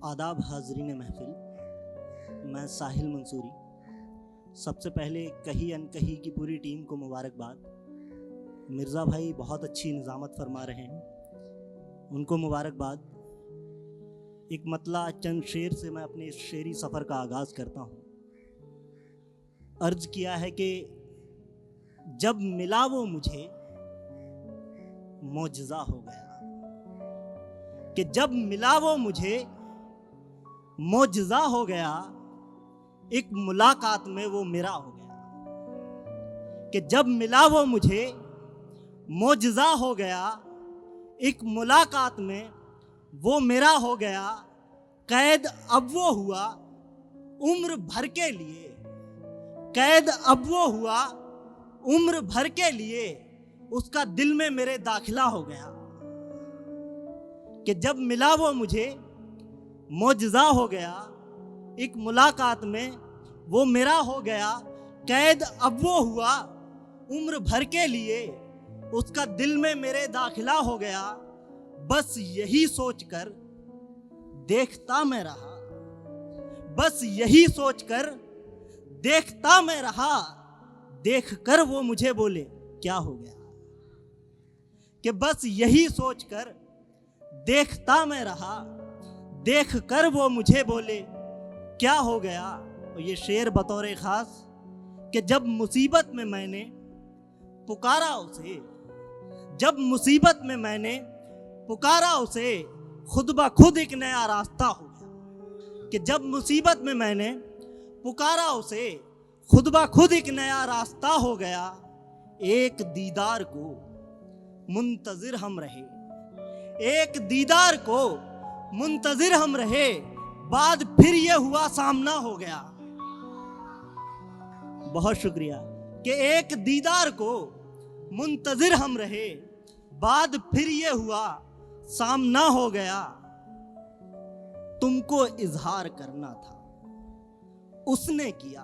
आदाब हाजरीन महफिल, मैं साहिल मंसूरी। सबसे पहले कही अनकही की पूरी टीम को मुबारकबाद। मिर्ज़ा भाई बहुत अच्छी निज़ामत फरमा रहे हैं, उनको मुबारकबाद। एक मतला चंद शेर से मैं अपने इस शेरी सफ़र का आगाज़ करता हूँ। अर्ज़ किया है कि जब मिला वो मुझे मोजज़ा हो गया, कि जब मिला वो मुझे मोजज़ा हो गया, एक मुलाकात में वो मेरा हो गया। कि जब मिला वो मुझे मोजज़ा हो गया, एक मुलाकात में वो मेरा हो गया। कैद अब वो हुआ उम्र भर के लिए, कैद अब वो हुआ उम्र भर के लिए, उसका दिल में मेरे दाखिला हो गया। कि जब मिला वो मुझे मोजज़ा हो गया, एक मुलाकात में वो मेरा हो गया। कैद अब वो हुआ उम्र भर के लिए, उसका दिल में मेरे दाखिला हो गया। बस यही सोचकर देखता मैं रहा, बस यही सोचकर देखता मैं रहा। देखकर वो मुझे बोले क्या हो गया, कि बस यही सोचकर देखता मैं रहा। देखकर वो मुझे बोले क्या हो गया। और ये शेर बतौर ख़ास कि जब मुसीबत में मैंने पुकारा उसे, जब मुसीबत में मैंने पुकारा उसे, खुद ब खुद एक नया रास्ता हो गया। कि जब मुसीबत में मैंने पुकारा उसे, खुद ब खुद एक नया रास्ता हो गया। एक दीदार को मुंतज़िर हम रहे, एक दीदार को मुंतज़िर हम रहे, बाद फिर ये हुआ सामना हो गया। बहुत शुक्रिया। कि एक दीदार को मुंतज़िर हम रहे, बाद फिर ये हुआ सामना हो गया। तुमको इजहार करना था उसने किया,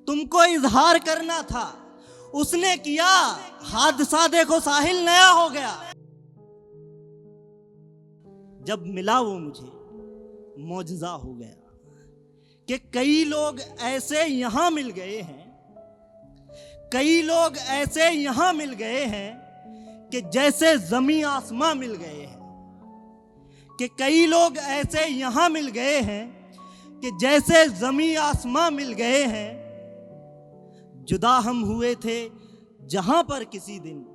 तुमको इजहार करना था उसने किया। हादसा देखो साहिल नया हो गया। जब मिला वो मुझे मोजज़ा हो गया। कि कई लोग ऐसे यहां मिल गए हैं, कई लोग ऐसे यहां मिल गए हैं कि जैसे ज़मीं आसमां मिल गए हैं। कि कई लोग ऐसे यहां मिल गए हैं कि जैसे ज़मीं आसमां मिल गए हैं। जुदा हम हुए थे जहां पर किसी दिन,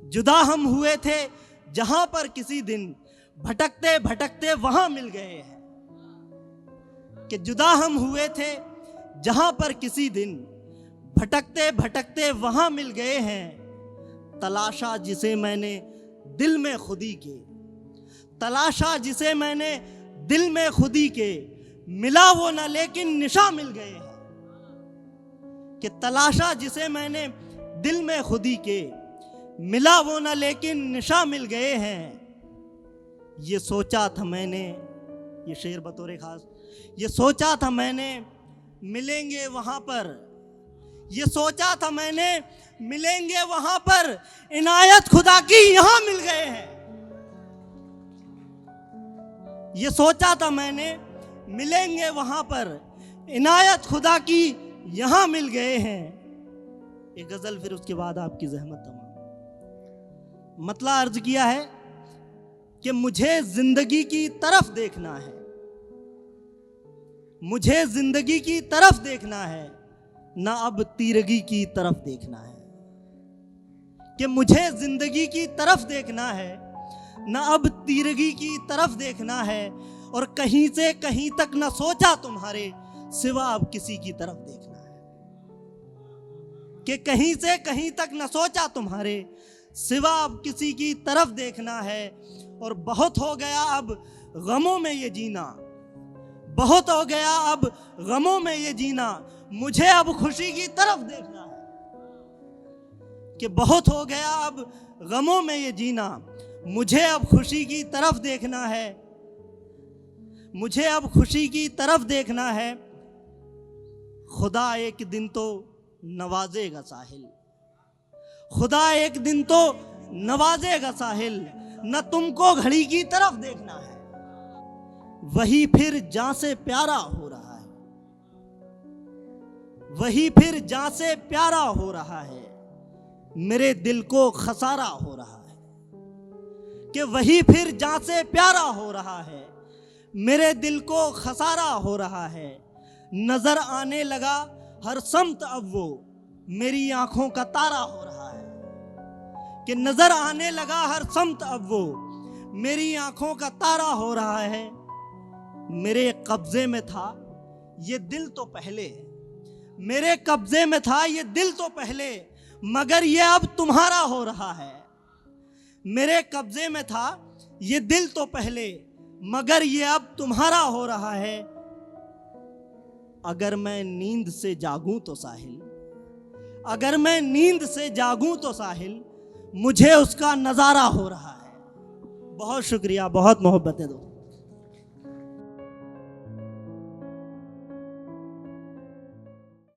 जुदा हम हुए थे जहां पर किसी दिन, भटकते भटकते वहां मिल गए हैं। कि जुदा हम हुए थे जहां पर किसी दिन, भटकते भटकते वहां मिल गए हैं। तलाशा जिसे मैंने दिल में खुदी के, तलाशा जिसे मैंने दिल में खुदी के, मिला वो ना लेकिन निशा मिल गए हैं। कि तलाशा जिसे मैंने दिल में खुदी के, मिला वो ना लेकिन निशा मिल गए हैं। ये सोचा था मैंने, ये शेर बतौर ख़ास, ये सोचा था मैंने मिलेंगे वहाँ पर, ये सोचा था मैंने मिलेंगे वहाँ पर, इनायत खुदा की यहाँ मिल गए हैं। ये सोचा था मैंने मिलेंगे वहाँ पर, इनायत खुदा की यहाँ मिल गए हैं। एक गज़ल फिर उसके बाद आपकी ज़हमत तमाम। मतला अर्ज किया है कि मुझे जिंदगी की तरफ देखना है, मुझे जिंदगी की तरफ देखना है, ना अब तीरगी की तरफ देखना है। कि मुझे जिंदगी की तरफ देखना है, ना अब तीरगी की तरफ देखना है। और कहीं से कहीं तक ना सोचा तुम्हारे सिवा अब किसी की तरफ देखना है। कि कहीं से कहीं तक ना सोचा तुम्हारे सिवा अब किसी की तरफ देखना है। और बहुत हो गया अब गमों में ये जीना, बहुत हो गया अब गमों में ये जीना, मुझे अब खुशी की तरफ देखना है। कि बहुत हो गया अब गमों में ये जीना, मुझे अब खुशी की तरफ देखना है, मुझे अब खुशी की तरफ देखना है। खुदा एक दिन तो नवाजेगा साहिल, खुदा एक दिन तो नवाजेगा साहिल, न तुमको घड़ी की तरफ देखना है, वही फिर जान से प्यारा हो रहा है, वही फिर जान से प्यारा हो रहा है, मेरे दिल को खसारा हो रहा है। कि वही फिर जान से प्यारा हो रहा है, मेरे दिल को खसारा हो रहा है। नजर आने लगा हर समत अब वो मेरी आंखों का तारा हो रहा है। कि नजर आने लगा हर समत अब वो मेरी आंखों का तारा हो रहा है। मेरे कब्जे में था ये दिल तो पहले, मेरे कब्जे में था ये दिल तो पहले, मगर ये अब तुम्हारा हो रहा है। मेरे कब्जे में था ये दिल तो पहले, मगर ये अब तुम्हारा हो रहा है। अगर मैं नींद से जागूं तो साहिल, अगर मैं नींद से जागूं तो साहिल, मुझे उसका नजारा हो रहा है। बहुत शुक्रिया, बहुत मोहब्बतें दो।